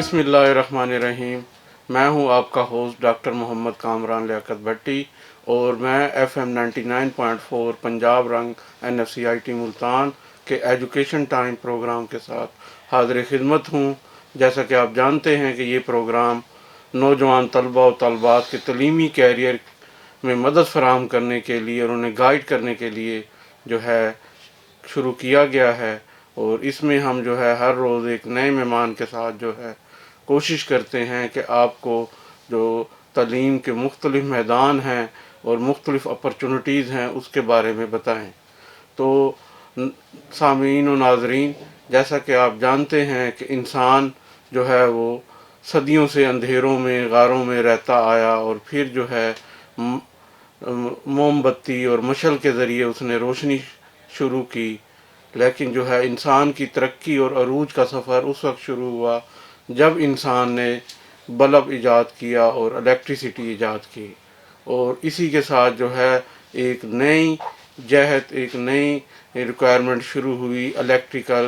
بسم اللہ الرحمن الرحیم. میں ہوں آپ کا ہوسٹ ڈاکٹر محمد کامران لیاقت بھٹی، اور میں ایف ایم 99.4 پنجاب رنگ NFCIT ملتان کے ایجوکیشن ٹائم پروگرام کے ساتھ حاضر خدمت ہوں. جیسا کہ آپ جانتے ہیں کہ یہ پروگرام نوجوان طلباء و طالبات کے تعلیمی کیریئر میں مدد فراہم کرنے کے لیے اور انہیں گائیڈ کرنے کے لیے جو ہے شروع کیا گیا ہے. اور اس میں ہم جو ہے ہر روز ایک نئے مہمان کے ساتھ جو ہے کوشش کرتے ہیں کہ آپ کو جو تعلیم کے مختلف میدان ہیں اور مختلف اپرچونٹیز ہیں اس کے بارے میں بتائیں. تو سامعین و ناظرین، جیسا کہ آپ جانتے ہیں کہ انسان جو ہے وہ صدیوں سے اندھیروں میں غاروں میں رہتا آیا، اور پھر جو ہے موم بتی اور مشل کے ذریعے اس نے روشنی شروع کی. لیکن جو ہے انسان کی ترقی اور عروج کا سفر اس وقت شروع ہوا جب انسان نے بلب ایجاد کیا اور الیکٹریسٹی ایجاد کی، اور اسی کے ساتھ جو ہے ایک نئی جہت، ایک نئی ریکوائرمنٹ شروع ہوئی الیکٹریکل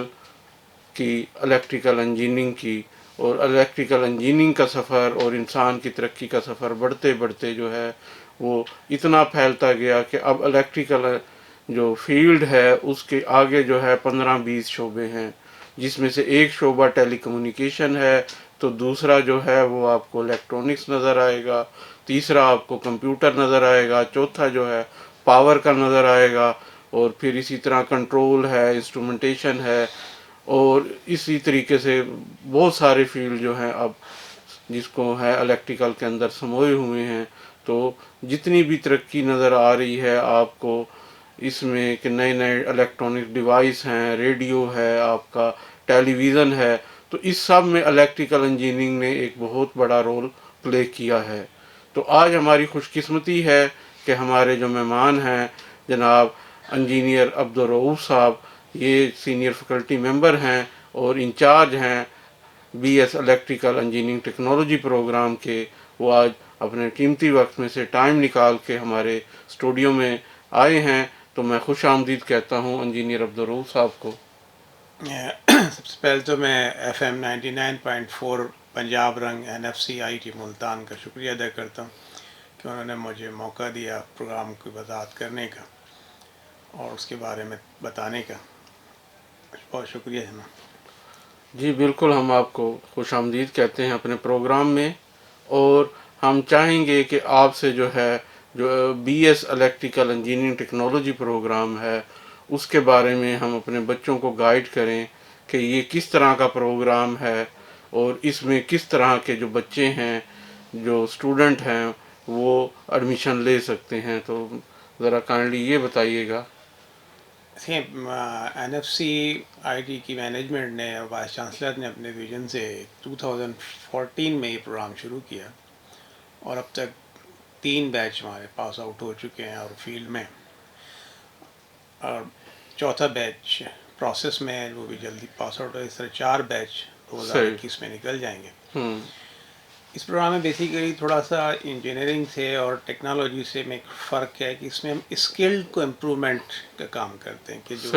انجینئرنگ کی. اور الیکٹریکل انجینئرنگ کا سفر اور انسان کی ترقی کا سفر بڑھتے بڑھتے جو ہے وہ اتنا پھیلتا گیا کہ اب الیکٹریکل جو فیلڈ ہے اس کے آگے جو ہے 15-20 شعبے ہیں، جس میں سے ایک شعبہ ٹیلی کمیونیکیشن ہے، تو دوسرا جو ہے وہ آپ کو الیکٹرونکس نظر آئے گا، تیسرا آپ کو کمپیوٹر نظر آئے گا، چوتھا جو ہے پاور کا نظر آئے گا، اور پھر اسی طرح کنٹرول ہے، انسٹرومنٹیشن ہے، اور اسی طریقے سے بہت سارے فیلڈ جو ہیں اب جس کو ہے الیکٹریکل کے اندر سموئے ہوئے ہیں. تو جتنی بھی ترقی نظر آ رہی ہے آپ کو اس میں کہ نئے نئے الیکٹرانک ڈیوائس ہیں، ریڈیو ہے، آپ کا ٹیلی ویژن ہے، تو اس سب میں الیکٹریکل انجینئرنگ نے ایک بہت بڑا رول پلے کیا ہے. تو آج ہماری خوش قسمتی ہے کہ ہمارے جو مہمان ہیں جناب انجینئر عبدالرؤوف صاحب، یہ سینئر فیکلٹی ممبر ہیں اور انچارج ہیں BS electrical engineering technology program کے. وہ آج اپنے قیمتی وقت میں سے ٹائم نکال کے ہمارے اسٹوڈیو میں آئے ہیں، تو میں خوش آمدید کہتا ہوں انجینئر عبدالرؤوف صاحب کو. سب سے پہلے تو میں FM 99.4 پنجاب رنگ NFCIT ملتان کا شکریہ ادا کرتا ہوں کہ انہوں نے مجھے موقع دیا پروگرام کی وضاحت کرنے کا اور اس کے بارے میں بتانے کا. بہت شکریہ جناب. جی بالکل، ہم آپ کو خوش آمدید کہتے ہیں اپنے پروگرام میں، اور ہم چاہیں گے کہ آپ سے جو ہے جو BS electrical engineering technology program ہے اس کے بارے میں ہم اپنے بچوں کو گائیڈ کریں کہ یہ کس طرح کا پروگرام ہے اور اس میں کس طرح کے جو بچے ہیں، جو اسٹوڈنٹ ہیں، وہ ایڈمیشن لے سکتے ہیں. تو ذرا کائنڈلی یہ بتائیے گا. NFCIT کی مینجمنٹ نے اور وائس چانسلر نے اپنے ویژن سے 2014 میں یہ پروگرام شروع کیا، اور اب تک 3 بیچ ہمارے پاس آؤٹ ہو چکے ہیں اور فیلڈ میں، اور چوتھا بیچ پروسیس میں ہے، وہ بھی جلدی پاس آؤٹ ہو. اس طرح 4 بیچ 2021 میں نکل جائیں گے. اس پروگرام میں بیسیکلی تھوڑا سا انجینئرنگ سے اور ٹیکنالوجی سے میں ایک فرق ہے کہ اس میں ہم اسکلڈ کو امپرومنٹ کا کام کرتے ہیں، کہ جو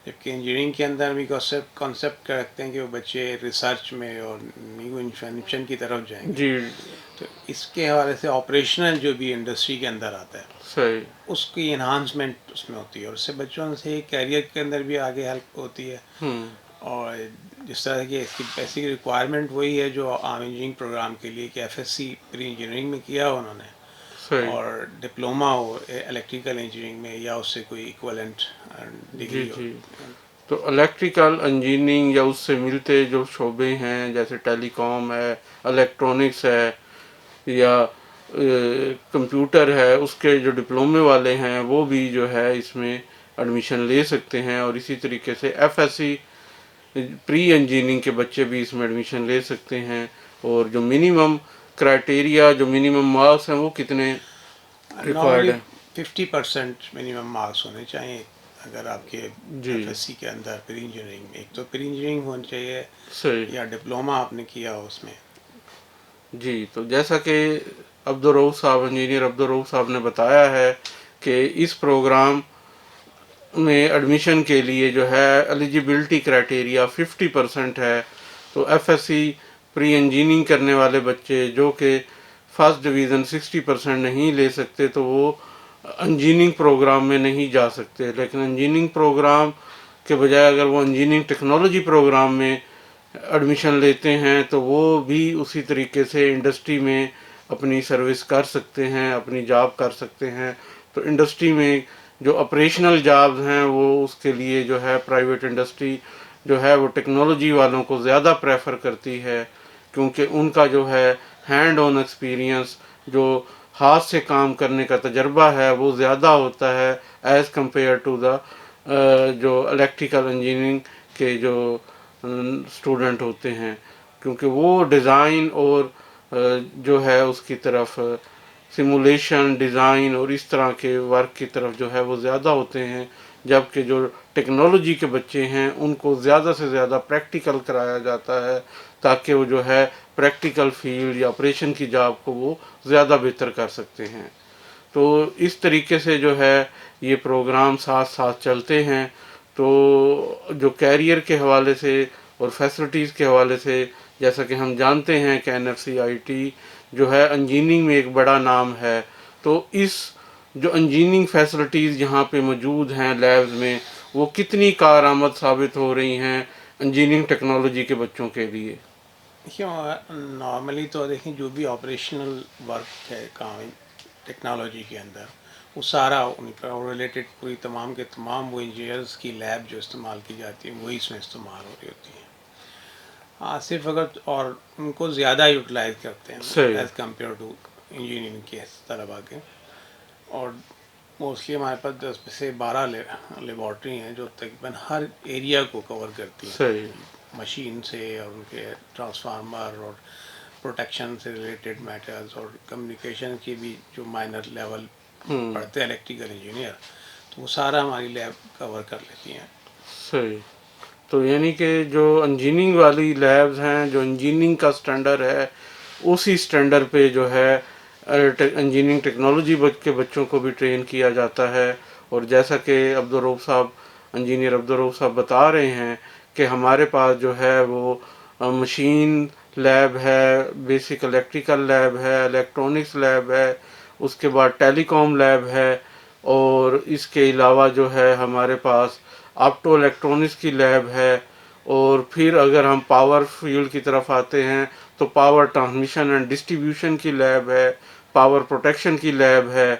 جبکہ انجینئرنگ کے اندر بھی کانسیپٹ کا رکھتے ہیں کہ وہ بچے ریسرچ میں اور نیو انفینشن کی طرف جائیں گے. تو اس کے حوالے سے آپریشنل جو بھی انڈسٹری کے اندر آتا ہے اس کی انہانسمنٹ اس میں ہوتی ہے، اور اس سے بچوں سے کیریئر کے اندر بھی آگے ہیلپ ہوتی ہے. اور جس طرح کہ اس کی بیسک ریکوائرمنٹ وہی ہے جو عام انجینئرنگ پروگرام کے لیے کہ FSC پری انجینئرنگ میں کیا ہو انہوں نے، اور ڈپلوما ہو الیکٹریکل انجینئرنگ میں یا اس سے کوئی ایکویلنٹ ڈگری ہو. تو الیکٹریکل انجینئرنگ یا اس سے ملتے جو شعبے ہیں جیسے ٹیلی کام ہے، الیکٹرونکس ہے، یا کمپیوٹر ہے، اس کے جو ڈپلومے والے ہیں وہ بھی جو ہے اس میں ایڈمیشن لے سکتے ہیں. اور اسی طریقے سے FSC پری انجینئرنگ کے بچے بھی اس میں ایڈمیشن لے سکتے ہیں. اور جو منیمم کرائٹیریا، جو منیمم مارکس ہیں، وہ کتنے ریکوائرڈ ہیں؟ 50% منیمم مارکس ہونے چاہیے اگر آپ کے FSC کے اندر پری انجینئرنگ میں. ایک تو پری انجینئرنگ ہونی چاہیے یا ڈپلوما آپ نے کیا ہو اس میں. جی، تو جیسا کہ عبدالرؤوف صاحب، انجینئر عبدالرؤوف صاحب نے بتایا ہے کہ اس پروگرام میں ایڈمیشن کے لیے جو ہے ایلیجیبلٹی کرائٹیریا 50% ہے. تو FSC پری انجینئرنگ کرنے والے بچے جو کہ فرسٹ ڈویژن 60% نہیں لے سکتے تو وہ انجینئرنگ پروگرام میں نہیں جا سکتے، لیکن انجینئرنگ پروگرام کے بجائے اگر وہ انجینئرنگ ٹیکنالوجی پروگرام میں ایڈمیشن لیتے ہیں تو وہ بھی اسی طریقے سے انڈسٹری میں اپنی سروس کر سکتے ہیں، اپنی جاب کر سکتے ہیں۔ تو انڈسٹری میں جو آپریشنل جابز ہیں وہ اس کے لیے جو ہے پرائیویٹ انڈسٹری جو ہے وہ ٹیکنالوجی والوں کو زیادہ پریفر کرتی ہے، کیونکہ ان کا جو ہے ہینڈ آن ایکسپیرینس، جو ہاتھ سے کام کرنے کا تجربہ ہے وہ زیادہ ہوتا ہے ایز کمپیئر ٹو دا جو الیکٹریکل انجینئرنگ کے جو اسٹوڈنٹ ہوتے ہیں، کیونکہ وہ ڈیزائن اور جو ہے اس کی طرف سیمولیشن ڈیزائن اور اس طرح کے ورک کی طرف جو ہے وہ زیادہ ہوتے ہیں، جبکہ جو ٹیکنالوجی کے بچے ہیں ان کو زیادہ سے زیادہ پریکٹیکل کرایا جاتا ہے تاکہ وہ جو ہے پریکٹیکل فیلڈ یا آپریشن کی جاب کو وہ زیادہ بہتر کر سکتے ہیں۔ تو اس طریقے سے جو ہے یہ پروگرام ساتھ ساتھ چلتے ہیں۔ تو جو کیریئر کے حوالے سے اور فیسلٹیز کے حوالے سے جیسا کہ ہم جانتے ہیں کہ NFCIT جو ہے انجینئرنگ میں ایک بڑا نام ہے، تو اس جو انجینئرنگ فیسلٹیز یہاں پہ موجود ہیں لیبز میں وہ کتنی کارآمد ثابت ہو رہی ہیں انجینئرنگ ٹیکنالوجی کے بچوں کے لیے؟ دیکھیے نارملی تو دیکھیں جو بھی آپریشنل ورک ہے کام ٹیکنالوجی کے اندر وہ سارا ان کا ریلیٹڈ پوری تمام کے تمام وہ انجینئرز کی لیب جو استعمال کی جاتی ہیں وہی اس میں استعمال ہو رہی ہوتی ہیں۔ ہاں صرف اگر اور ان کو زیادہ یوٹیلائز کرتے ہیں ایز کمپیئر ٹو انجینئرنگ کے طلبا کے، اور موسٹلی ہمارے پاس 10 سے 12 لیبارٹری ہیں جو تقریباً ہر ایریا کو کور کرتی ہیں، صحیح، مشین سے اور ان کے ٹرانسفارمر اور پروٹیکشن سے ریلیٹڈ میٹرز اور کمیونیکیشن کی بھی جو مائنر لیول پڑھتے ہیں الیکٹریکل انجینئر، تو وہ سارا ہماری لیب کور کر لیتی ہیں۔ صحیح۔ تو یعنی کہ جو انجینئرنگ والی لیبز ہیں، جو انجینئرنگ کا سٹینڈرڈ ہے اسی سٹینڈرڈ پہ جو ہے انجینئرنگ ٹیکنالوجی کے بچوں کو بھی ٹرین کیا جاتا ہے۔ اور جیسا کہ انجینئر عبدالرؤف صاحب بتا رہے ہیں کہ ہمارے پاس جو ہے وہ مشین لیب ہے، بیسک الیکٹریکل لیب ہے، الیکٹرانکس لیب ہے، اس کے بعد ٹیلی کام لیب ہے، اور اس کے علاوہ جو ہے ہمارے پاس آپٹو الیکٹرانکس کی لیب ہے، اور پھر اگر ہم پاور فیلڈ کی طرف آتے ہیں تو پاور ٹرانسمیشن اینڈ ڈسٹریبیوشن کی لیب ہے، پاور پروٹیکشن کی لیب ہے،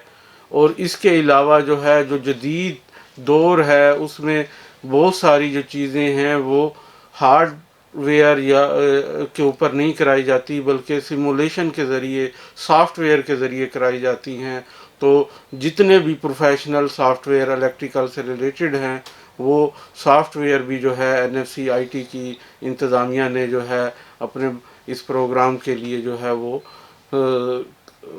اور اس کے علاوہ جو ہے جو جدید دور ہے اس میں بہت ساری جو چیزیں ہیں وہ ہارڈ ویئر یا کے اوپر نہیں کرائی جاتی بلکہ سیمولیشن کے ذریعے سافٹ ویئر کے ذریعے کرائی جاتی ہیں۔ تو جتنے بھی پروفیشنل سافٹ ویئر الیکٹریکل سے ریلیٹڈ ہیں وہ سافٹ ویئر بھی جو ہے NFCIT کی انتظامیہ نے جو ہے اپنے اس پروگرام کے لیے جو ہے وہ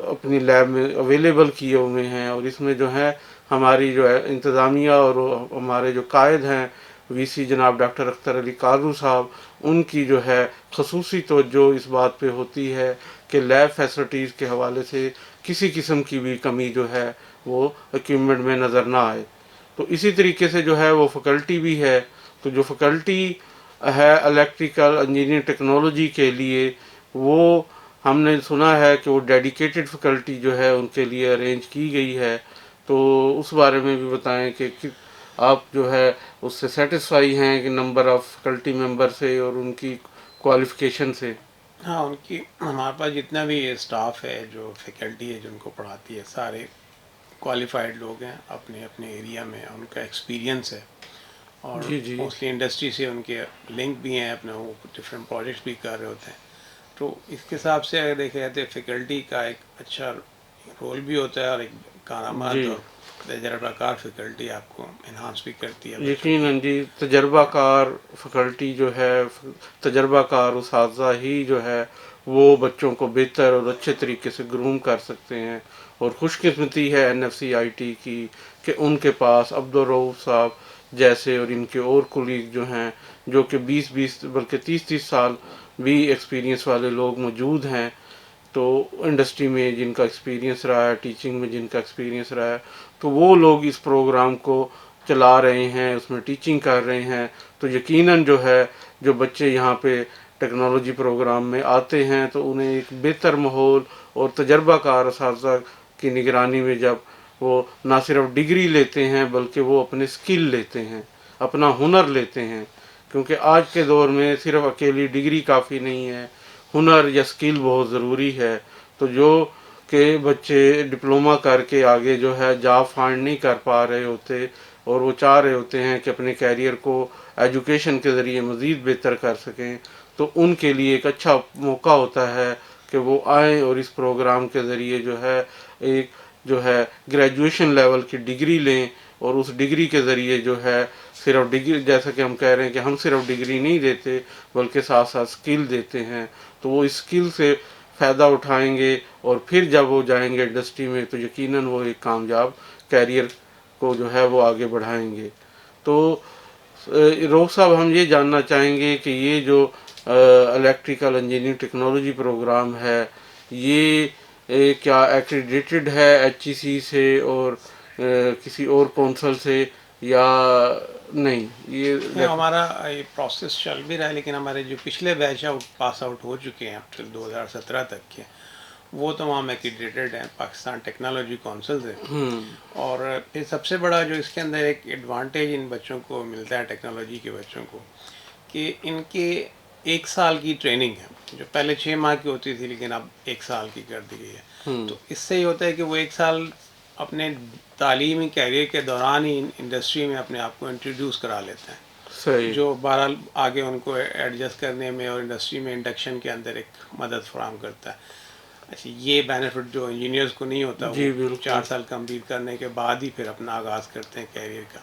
اپنی لیب میں اویلیبل کیے ہوئے ہیں، اور اس میں جو ہے ہماری جو ہے انتظامیہ اور ہمارے جو قائد ہیں VC جناب ڈاکٹر اختر علی قادری صاحب، ان کی جو ہے خصوصی توجہ اس بات پہ ہوتی ہے کہ لیب فیسلٹیز کے حوالے سے کسی قسم کی بھی کمی جو ہے وہ اکوپمنٹ میں نظر نہ آئے۔ تو اسی طریقے سے جو ہے وہ فیکلٹی بھی ہے، تو جو فیکلٹی ہے الیکٹریکل انجینئرنگ ٹیکنالوجی کے لیے وہ ہم نے سنا ہے کہ وہ ڈیڈیکیٹڈ فیکلٹی جو ہے ان کے لیے ارینج کی گئی ہے۔ تو اس بارے میں بھی بتائیں کہ آپ جو ہے اس سے سیٹسفائی ہیں کہ نمبر آف فیکلٹی ممبر سے اور ان کی کوالیفیکیشن سے؟ ہاں ان کی ہمارے پاس جتنا بھی اسٹاف ہے جو فیکلٹی ہے جو ان کو پڑھاتی ہے سارے کوالیفائڈ لوگ ہیں اپنے اپنے ایریا میں، ان کا ایکسپیرینس ہے، اور جی جی موسٹلی انڈسٹری سے ان کے لنک بھی ہیں، اپنے وہ ڈفرینٹ پروجیکٹس بھی کر رہے ہوتے ہیں۔ تو اس کے حساب سے اگر دیکھا جاتے فیکلٹی کا ایک اچھا رول بھی ہوتا ہے، اور ایک کارآمد جی، اور تجربہ کار فیکلٹی آپ کو انہانس بھی کرتی ہے بچوں کی۔ یقیناً جی، تجربہ کار فیکلٹی جو ہے، تجربہ کار اساتذہ ہی جو ہے وہ بچوں کو بہتر اور اچھے طریقے سے گروم کر سکتے ہیں، اور خوش قسمتی ہے NFCIT کی کہ ان کے پاس عبدالرؤف صاحب جیسے اور ان کے اور کولیگ جو ہیں جو کہ 20 بلکہ 30 سال بھی ایکسپیرینس والے لوگ موجود ہیں، تو انڈسٹری میں جن کا ایکسپیرینس رہا ہے، ٹیچنگ میں جن کا ایکسپیرینس رہا ہے، تو وہ لوگ اس پروگرام کو چلا رہے ہیں، اس میں ٹیچنگ کر رہے ہیں۔ تو یقیناً جو ہے جو بچے یہاں پہ ٹیکنالوجی پروگرام میں آتے ہیں تو انہیں ایک بہتر ماحول اور تجربہ کار اساتذہ کی نگرانی میں جب وہ نہ صرف ڈگری لیتے ہیں بلکہ وہ اپنے سکل لیتے ہیں، اپنا ہنر لیتے ہیں، کیونکہ آج کے دور میں صرف اکیلی ڈگری کافی نہیں ہے، ہنر یا سکل بہت ضروری ہے۔ تو جو کہ بچے ڈپلومہ کر کے آگے جو ہے جاب فائنڈ نہیں کر پا رہے ہوتے اور وہ چاہ رہے ہوتے ہیں کہ اپنے کیریئر کو ایجوکیشن کے ذریعے مزید بہتر کر سکیں، تو ان کے لیے ایک اچھا موقع ہوتا ہے کہ وہ آئیں اور اس پروگرام کے ذریعے جو ہے ایک جو ہے گریجویشن لیول کی ڈگری لیں، اور اس ڈگری کے ذریعے جو ہے صرف ڈگری، جیسا کہ ہم کہہ رہے ہیں کہ ہم صرف ڈگری نہیں دیتے بلکہ ساتھ ساتھ سکل دیتے ہیں، تو وہ اس سکل سے فائدہ اٹھائیں گے اور پھر جب وہ جائیں گے انڈسٹری میں تو یقیناً وہ ایک کامیاب کیریئر کو جو ہے وہ آگے بڑھائیں گے۔ تو روف صاحب، ہم یہ جاننا چاہیں گے کہ یہ جو الیکٹریکل انجینئرنگ ٹیکنالوجی پروگرام ہے یہ کیا ایکریڈیٹڈ ہے ایچ ای سی سے اور کسی اور کونسل سے یا نہیں؟ یہ ہمارا یہ پروسیس چل بھی رہا ہے، لیکن ہمارے جو پچھلے بیچ پاس آؤٹ ہو چکے ہیں اب 2017 تک کے، وہ تمام ایکریڈیٹڈ ہیں پاکستان ٹیکنالوجی کونسل سے۔ اور پھر سب سے بڑا جو اس کے اندر ایک ایڈوانٹیج ان بچوں کو ملتا ہے، ٹیکنالوجی کے بچوں کو، کہ ان کے 1 سال کی ٹریننگ ہے، جو پہلے 6 ماہ کی ہوتی تھی لیکن اب 1 سال کی کر دی گئی ہے۔ تو اس سے یہ ہوتا ہے کہ وہ 1 سال اپنے تعلیمی کیریئر کے دوران ہی انڈسٹری میں اپنے آپ کو انٹروڈیوس کرا لیتے ہیں، صحیح، جو بہرحال آگے ان کو ایڈجسٹ کرنے میں اور انڈسٹری میں انڈکشن کے اندر ایک مدد فراہم کرتا ہے۔ اچھا، یہ بینیفٹ جو انجینئرز کو نہیں ہوتا، جی وہ بالکل 4 سال کمپلیٹ کرنے کے بعد ہی پھر اپنا آغاز کرتے ہیں کیریئر کا،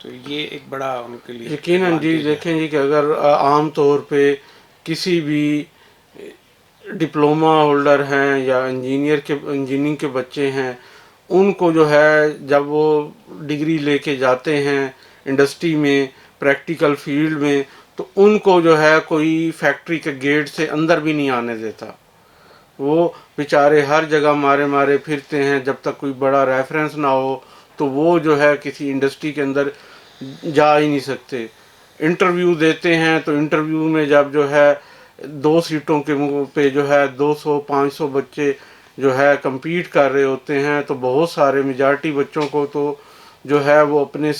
تو یہ ایک بڑا ان کے لیے یقیناً جی۔ ایڈوانٹیج ہے۔ دیکھیں جی کہ اگر عام طور پہ کسی بھی ڈپلومہ ہولڈر ہیں یا انجینئرنگ کے بچے ہیں، ان کو جو ہے جب وہ ڈگری لے کے جاتے ہیں انڈسٹری میں پریکٹیکل فیلڈ میں، تو ان کو جو ہے کوئی فیکٹری کے گیٹ سے اندر بھی نہیں آنے دیتا، وہ بیچارے ہر جگہ مارے پھرتے ہیں، جب تک کوئی بڑا ریفرنس نہ ہو تو وہ جو ہے کسی انڈسٹری کے اندر جا ہی نہیں سکتے۔ انٹرویو دیتے ہیں تو انٹرویو میں جب جو ہے 2 سیٹوں کے پہ جو ہے 200-500 بچے جو ہے کمپیٹ کر رہے ہوتے ہیں، تو بہت سارے میجارٹی بچوں کو تو جو ہے وہ اپنے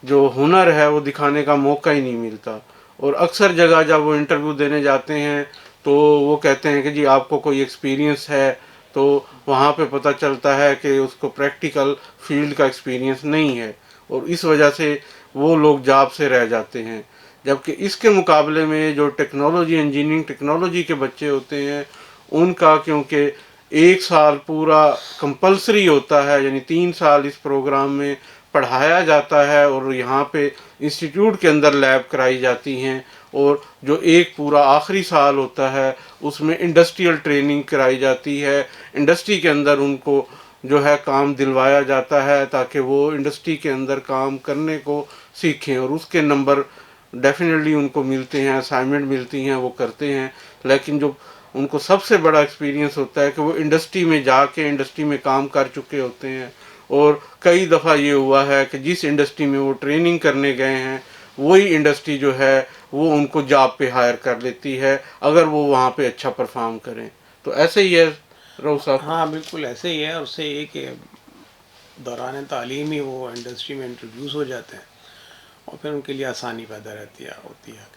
جو ہنر ہے وہ دکھانے کا موقع ہی نہیں ملتا، اور اکثر جگہ جب وہ انٹرویو دینے جاتے ہیں تو وہ کہتے ہیں کہ جی آپ کو کوئی ایکسپیرینس ہے، تو وہاں پہ پتہ چلتا ہے کہ اس کو پریکٹیکل فیلڈ کا ایکسپیرینس نہیں ہے، اور اس وجہ سے وہ لوگ جاب سے رہ جاتے ہیں۔ جبکہ اس کے مقابلے میں جو انجینئرنگ ٹیکنالوجی کے بچے ہوتے ہیں، ان کا کیونکہ 1 سال پورا کمپلسری ہوتا ہے، یعنی 3 سال اس پروگرام میں پڑھایا جاتا ہے، اور یہاں پہ انسٹیٹیوٹ کے اندر لیب کرائی جاتی ہیں، اور جو ایک پورا آخری سال ہوتا ہے اس میں انڈسٹریل ٹریننگ کرائی جاتی ہے، انڈسٹری کے اندر ان کو جو ہے کام دلوایا جاتا ہے تاکہ وہ انڈسٹری کے اندر کام کرنے کو سیکھیں، اور اس کے نمبر ڈیفینیٹلی ان کو ملتے ہیں، اسائنمنٹ ملتی ہیں، وہ کرتے ہیں۔ لیکن جو ان کو سب سے بڑا ایکسپیرینس ہوتا ہے کہ وہ انڈسٹری میں جا کے انڈسٹری میں کام کر چکے ہوتے ہیں، اور کئی دفعہ یہ ہوا ہے کہ جس انڈسٹری میں وہ ٹریننگ کرنے گئے ہیں وہی انڈسٹری جو ہے وہ ان کو جاب پہ ہائر کر لیتی ہے اگر وہ وہاں پہ اچھا پرفارم کریں۔ تو ایسے ہی ہے رو صاحب؟ ہاں بالکل ایسے ہی ہے، اور اس سے یہ کہ دوران تعلیم ہی وہ انڈسٹری میں انٹروڈیوس ہو جاتے ہیں، اور پھر ان کے لیے آسانی پیدا ہوتی ہے۔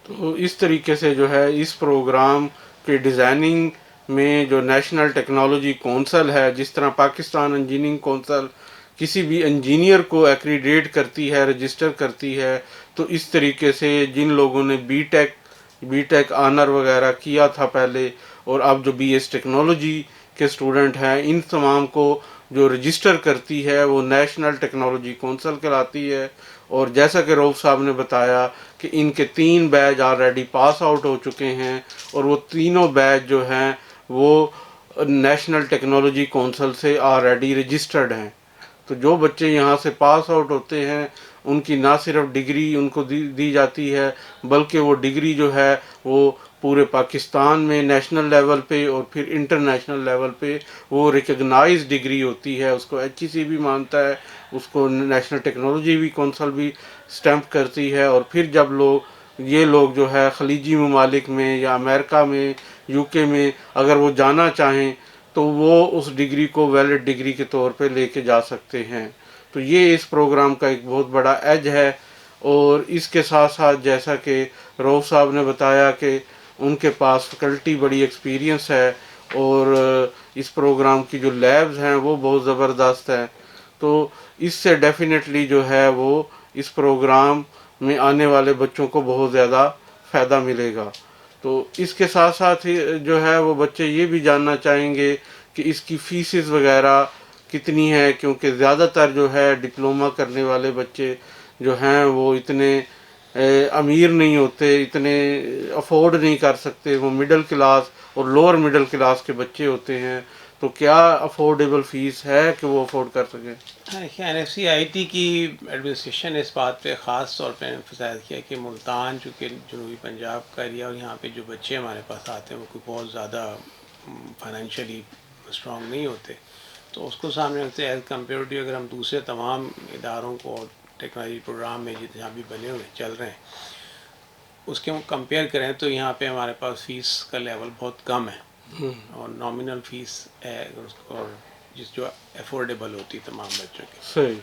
تو اس طریقے سے جو ہے اس پروگرام کے ڈیزائننگ میں جو نیشنل ٹیکنالوجی کونسل ہے، جس طرح پاکستان انجینئرنگ کونسل کسی بھی انجینئر کو ایکریڈیٹ کرتی ہے، رجسٹر کرتی ہے، تو اس طریقے سے جن لوگوں نے بی ٹیک آنر وغیرہ کیا تھا پہلے، اور اب جو بی ایس ٹیکنالوجی کے اسٹوڈنٹ ہیں، ان تمام کو جو رجسٹر کرتی ہے وہ نیشنل ٹیکنالوجی کونسل کراتی ہے۔ اور جیسا کہ روف صاحب نے بتایا کہ ان کے 3 بیچ آلریڈی پاس آؤٹ ہو چکے ہیں، اور وہ تینوں بیچ جو ہیں وہ نیشنل ٹیکنالوجی کونسل سے آلریڈی رجسٹرڈ ہیں۔ تو جو بچے یہاں سے پاس آؤٹ ہوتے ہیں ان کی نہ صرف ڈگری ان کو دی جاتی ہے، بلکہ وہ ڈگری جو ہے وہ پورے پاکستان میں نیشنل لیول پہ اور پھر انٹرنیشنل لیول پہ وہ ریکگنائز ڈگری ہوتی ہے، اس کو ایچ ای سی بھی مانتا ہے، اس کو نیشنل ٹیکنالوجی بھی کونسل بھی اسٹیمپ کرتی ہے، اور پھر جب لوگ یہ لوگ جو ہے خلیجی ممالک میں یا امریکہ میں یو کے میں اگر وہ جانا چاہیں تو وہ اس ڈگری کو ویلڈ ڈگری کے طور پہ لے کے جا سکتے ہیں. تو یہ اس پروگرام کا ایک بہت بڑا ایج ہے. اور اس کے ساتھ ساتھ جیسا کہ روف صاحب نے بتایا کہ ان کے پاس فیکلٹی بڑی ایکسپیرینس ہے اور اس پروگرام کی جو لیبز ہیں وہ بہت زبردست ہیں. تو اس سے ڈیفینیٹلی جو ہے وہ اس پروگرام میں آنے والے بچوں کو بہت زیادہ فائدہ ملے گا. تو اس کے ساتھ ساتھ ہی جو ہے وہ بچے یہ بھی جاننا چاہیں گے کہ اس کی فیسز وغیرہ کتنی ہے، کیونکہ زیادہ تر جو ہے ڈپلومہ کرنے والے بچے جو ہیں وہ اتنے امیر نہیں ہوتے، اتنے افورڈ نہیں کر سکتے. وہ مڈل کلاس اور لوور مڈل کلاس کے بچے ہوتے ہیں. تو کیا افورڈیبل فیس ہے کہ وہ افورڈ کر سکیں؟ NFCIT کی ایڈمنسٹریشن نے اس بات پہ خاص طور پہ ایمفسائز کیا کہ ملتان چونکہ جنوبی پنجاب کا ایریا، اور یہاں پہ جو بچے ہمارے پاس آتے ہیں وہ کوئی بہت زیادہ فائنینشلی اسٹرانگ نہیں ہوتے، تو اس کو سامنے رکھتے ایز کمپیریٹیو اگر ہم دوسرے تمام اداروں کو ٹیکنالوجی پروگرام میں جہاں بھی بنے ہوئے چل رہے ہیں اس کے ہم کمپیئر کریں تو یہاں پہ ہمارے پاس فیس کا لیول بہت کم ہے اور نامنل فیس ہے اور جو افورڈیبل ہوتی تمام بچوں کی. صحیح.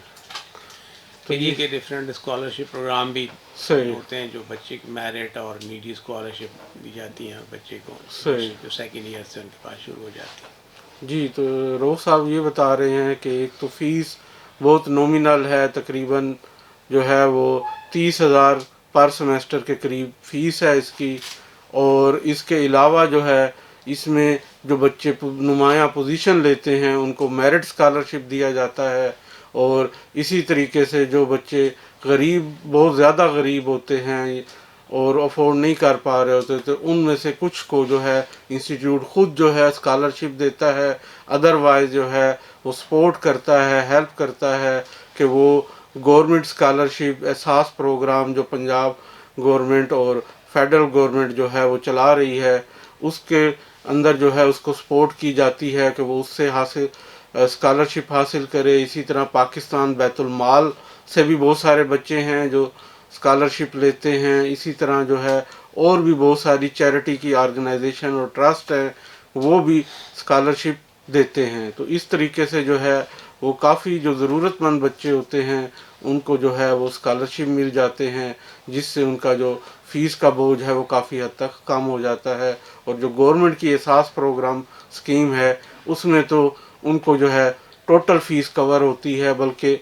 پھر یہ کہ ڈفرینٹ اسکالرشپ پروگرام بھی صحیح. ہوتے ہیں جو بچے کی میرٹ اور نیڈی اسکالرشپ دی جاتی ہیں بچے کو صحیح. جو سیکنڈ ایئر سے ان کے پاس شروع ہو جاتی ہے. جی، تو روف صاحب یہ بتا رہے ہیں کہ ایک تو فیس بہت نومینل ہے، تقریباً جو ہے وہ 30,000 پر سمیسٹر کے قریب فیس ہے اس کی. اور اس کے علاوہ جو ہے اس میں جو بچے نمایاں پوزیشن لیتے ہیں ان کو میرٹ اسکالرشپ دیا جاتا ہے. اور اسی طریقے سے جو بچے غریب، بہت زیادہ غریب ہوتے ہیں اور افورڈ نہیں کر پا رہے ہوتے تو ان میں سے کچھ کو جو ہے انسٹیٹیوٹ خود جو ہے اسکالرشپ دیتا ہے. ادروائز جو ہے وہ سپورٹ کرتا ہے، ہیلپ کرتا ہے کہ وہ گورنمنٹ اسکالرشپ احساس پروگرام جو پنجاب گورنمنٹ اور فیڈرل گورنمنٹ جو ہے وہ چلا رہی ہے اس کے اندر جو ہے اس کو سپورٹ کی جاتی ہے کہ وہ اس سے حاصل اسکالرشپ حاصل کرے. اسی طرح پاکستان بیت المال سے بھی بہت سارے بچے ہیں جو اسکالرشپ لیتے ہیں. اسی طرح جو ہے اور بھی بہت ساری چیریٹی کی آرگنائزیشن اور ٹرسٹ ہیں وہ بھی اسکالرشپ دیتے ہیں. تو اس طریقے سے جو ہے وہ کافی جو ضرورت مند بچے ہوتے ہیں ان کو جو ہے وہ اسکالرشپ مل جاتے ہیں جس سے ان کا جو فیس کا بوجھ ہے وہ کافی حد تک کم ہو جاتا ہے. اور جو گورنمنٹ کی احساس پروگرام اسکیم ہے اس میں تو ان کو جو ہے ٹوٹل فیس کور ہوتی ہے بلکہ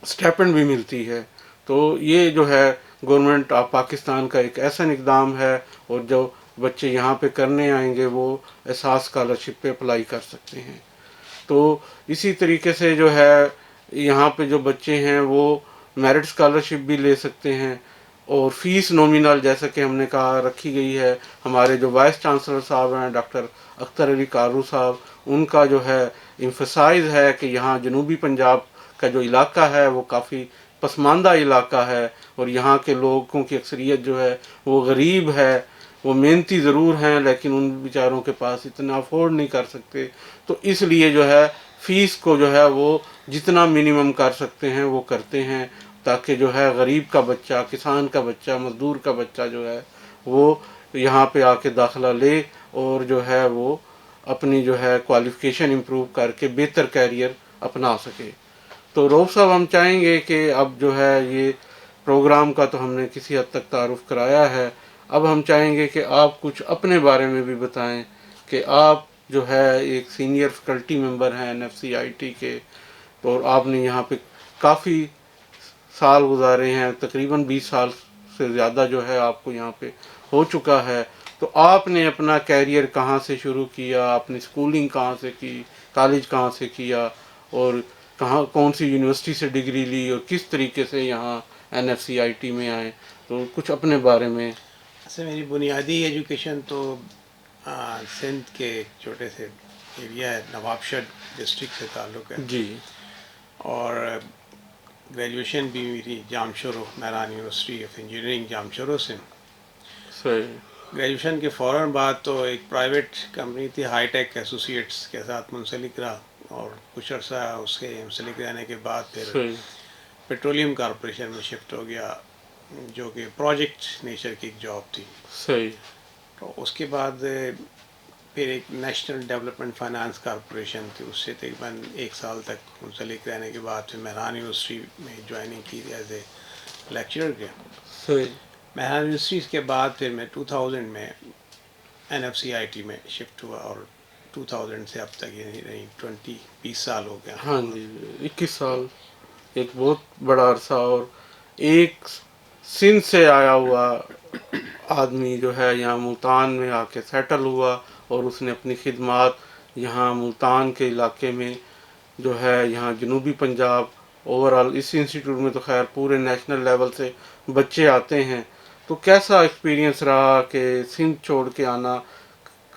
اسٹیپنڈ بھی ملتی ہے. تو یہ جو ہے گورنمنٹ آف پاکستان کا ایک ایسا اقدام ہے اور جو بچے یہاں پہ کرنے آئیں گے وہ احساس اسکالرشپ پہ اپلائی کر سکتے ہیں. تو اسی طریقے سے جو ہے یہاں پہ جو بچے ہیں وہ میرٹ اسکالرشپ بھی لے سکتے ہیں اور فیس نومینل جیسا کہ ہم نے کہا رکھی گئی ہے. ہمارے جو وائس چانسلر صاحب ہیں ڈاکٹر اختر علی کارو صاحب، ان کا جو ہے ایمفسائز ہے کہ یہاں جنوبی پنجاب کا جو علاقہ ہے وہ کافی پسماندہ علاقہ ہے اور یہاں کے لوگوں کی اکثریت جو ہے وہ غریب ہے. وہ محنتی ضرور ہیں لیکن ان بیچاروں کے پاس اتنا افورڈ نہیں کر سکتے. تو اس لیے جو ہے فیس کو جو ہے وہ جتنا منیمم کر سکتے ہیں وہ کرتے ہیں تاکہ جو ہے غریب کا بچہ، کسان کا بچہ، مزدور کا بچہ جو ہے وہ یہاں پہ آ کے داخلہ لے اور جو ہے وہ اپنی جو ہے کوالیفیکیشن امپروو کر کے بہتر کیریئر اپنا سکے. تو روف صاحب ہم چاہیں گے کہ اب جو ہے یہ پروگرام کا تو ہم نے کسی حد تک تعارف کرایا ہے، اب ہم چاہیں گے کہ آپ کچھ اپنے بارے میں بھی بتائیں کہ آپ جو ہے ایک سینئر فیکلٹی ممبر ہیں NFCIT کے اور آپ نے یہاں پہ کافی سال گزارے ہیں، تقریباً 20 سال سے زیادہ جو ہے آپ کو یہاں پہ ہو چکا ہے. تو آپ نے اپنا کیریئر کہاں سے شروع کیا، اپنی اسکولنگ کہاں سے کی، کالج کہاں سے کیا اور کون سی یونیورسٹی سے ڈگری لی اور کس طریقے سے یہاں NFCIT میں آئے؟ تو کچھ اپنے بارے میں. ایسے میری بنیادی ایجوکیشن تو سندھ کے ایک چھوٹے سے ایریا ہے نوابشد ڈسٹرکٹ سے تعلق ہے. جی. اور گریجویشن بھی میری Jamshoro Mehran university of engineering Jamshoro سے. صحیح. گریجویشن کے فوراً بعد تو ایک پرائیویٹ کمپنی تھی ہائی ٹیک ایسوسیٹس کے ساتھ منسلک رہا اور کچھ عرصہ اس کے منسلک رہنے کے بعد پھر صحیح. پیٹرولیم کارپوریشن میں شفٹ ہو گیا جو کہ پروجیکٹ نیچر کی ایک جاب تھی. صحیح. تو اس کے بعد پھر ایک نیشنل ڈیولپمنٹ فائنانس کارپوریشن تھی, اس سے تقریباً 1 سال تک منسلک رہنے کے بعد پھر مہران یونیورسٹی میں جوائننگ کی ایز اے لیکچرر کے. صحیح. مہران یونیورسٹی کے بعد پھر میں 2000 میں NFCIT میں شفٹ ہوا, اور 2000 سے اب تک یعنی 20 سال ہو گیا. ہاں جی, 21 سال ایک بہت بڑا عرصہ. اور ایک سندھ سے آیا ہوا آدمی جو ہے یہاں ملتان میں آ کے سیٹل ہوا, اور اس نے اپنی خدمات یہاں ملتان کے علاقے میں جو ہے یہاں جنوبی پنجاب اوورآل اس انسٹیٹیوٹ میں تو خیر پورے نیشنل لیول سے بچے آتے ہیں. تو کیسا ایکسپیرینس رہا کہ سندھ چھوڑ کے آنا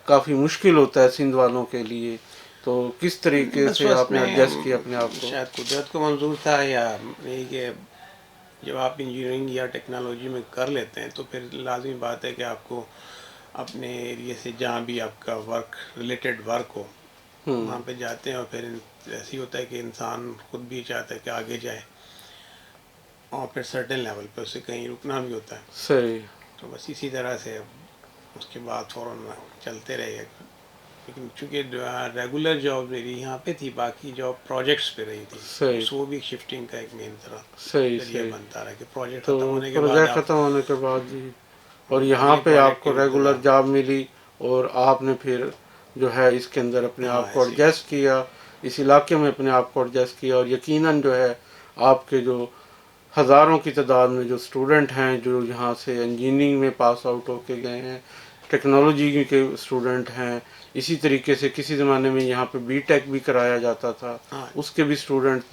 کافی مشکل ہوتا ہے سندھ والوں کے لیے, تو کس طریقے بس سے اس آپ نے میں ایڈجسٹ کیا اپنے آپ کو؟ شاید قدرت کو منظور تھا, یا یہ کہ جب آپ انجینئرنگ یا ٹیکنالوجی میں کر لیتے ہیں تو پھر لازمی بات ہے کہ آپ کو اپنے ایریے سے جہاں بھی آپ کا ورک ریلیٹڈ ورک ہو وہاں پہ جاتے ہیں, اور پھر ایسے ہی ہوتا ہے کہ انسان خود بھی چاہتا ہے کہ آگے جائے, اور پھر سرٹن لیول پہ اسے کہیں رکنا بھی ہوتا ہے. صحیح. تو بس اسی طرح سے اس کے بعد فوراً چلتے رہے. لیکن چونکہ ریگولر جاب میری یہاں پہ تھی, باقی جاب پروجیکٹس پہ رہی تھی, صحیح. وہ بھی شفٹنگ کا ایک مین طرح صحیح. ذریعہ صحیح. بنتا رہا کہ پروجیکٹ تو ختم ہونے کے بعد پروجیکٹ آپ ختم ہونے کے بعد جی, اور یہاں اگلے پہ آپ پروجیکٹ کے کو لیے ریگولر انتظار. جاب ملی, اور آپ نے پھر جو ہے اس کے اندر اپنے ہاں آپ کو ایسے ہی. ایڈجسٹ کیا, اس علاقے میں اپنے آپ کو ایڈجسٹ کیا. اور یقیناً جو ہے آپ کے جو ہزاروں کی تعداد میں جو اسٹوڈنٹ ہیں جو یہاں سے انجینئرنگ میں پاس آؤٹ ہو کے گئے ہیں, ٹیکنالوجی کے اسٹوڈنٹ ہیں, اسی طریقے سے کسی زمانے میں یہاں پہ BTech بھی کرایا جاتا تھا, ہاں اس کے بھی اسٹوڈنٹ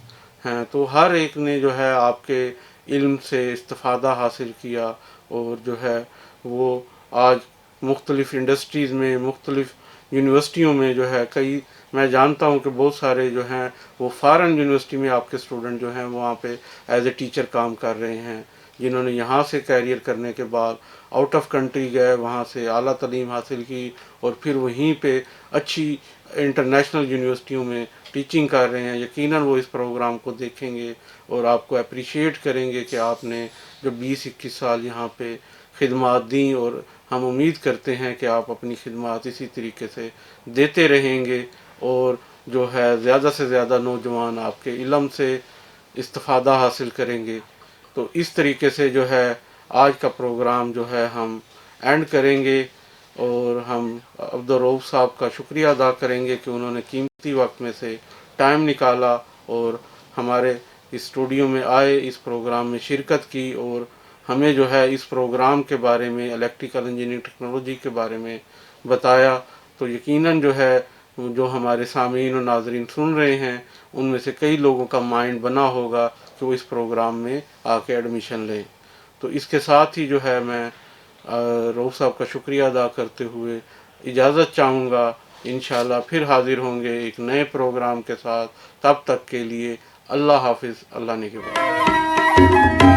ہیں. تو ہر ایک نے جو ہے آپ کے علم سے استفادہ حاصل کیا, اور جو ہے وہ آج مختلف انڈسٹریز میں مختلف یونیورسٹیوں میں جو ہے کئی, میں جانتا ہوں کہ بہت سارے جو ہیں وہ فارن یونیورسٹی میں آپ کے اسٹوڈنٹ جو ہیں وہاں پہ ایز اے ٹیچر کام کر رہے ہیں, جنہوں نے یہاں سے کیریئر کرنے کے بعد آؤٹ آف کنٹری گئے, وہاں سے اعلیٰ تعلیم حاصل کی, اور پھر وہیں پہ اچھی انٹرنیشنل یونیورسٹیوں میں ٹیچنگ کر رہے ہیں. یقیناً وہ اس پروگرام کو دیکھیں گے اور آپ کو اپریشیٹ کریں گے کہ آپ نے جو 20-21 سال یہاں پہ خدمات دیں, اور ہم امید کرتے ہیں کہ آپ اپنی خدمات اسی طریقے سے دیتے رہیں گے, اور جو ہے زیادہ سے زیادہ نوجوان آپ کے علم سے استفادہ حاصل کریں گے. تو اس طریقے سے جو ہے آج کا پروگرام جو ہے ہم اینڈ کریں گے, اور ہم عبدالرؤف صاحب کا شکریہ ادا کریں گے کہ انہوں نے قیمتی وقت میں سے ٹائم نکالا اور ہمارے اسٹوڈیو میں آئے, اس پروگرام میں شرکت کی, اور ہمیں جو ہے اس پروگرام کے بارے میں الیکٹریکل انجینئرنگ ٹیکنالوجی کے بارے میں بتایا. تو یقیناً جو ہے جو ہمارے سامعین و ناظرین سن رہے ہیں ان میں سے کئی لوگوں کا مائنڈ بنا ہوگا کہ وہ اس پروگرام میں آ کے ایڈمیشن لیں. تو اس کے ساتھ ہی جو ہے میں رؤوف صاحب کا شکریہ ادا کرتے ہوئے اجازت چاہوں گا. انشاءاللہ پھر حاضر ہوں گے ایک نئے پروگرام کے ساتھ. تب تک کے لیے اللہ حافظ, اللہ نگہبان.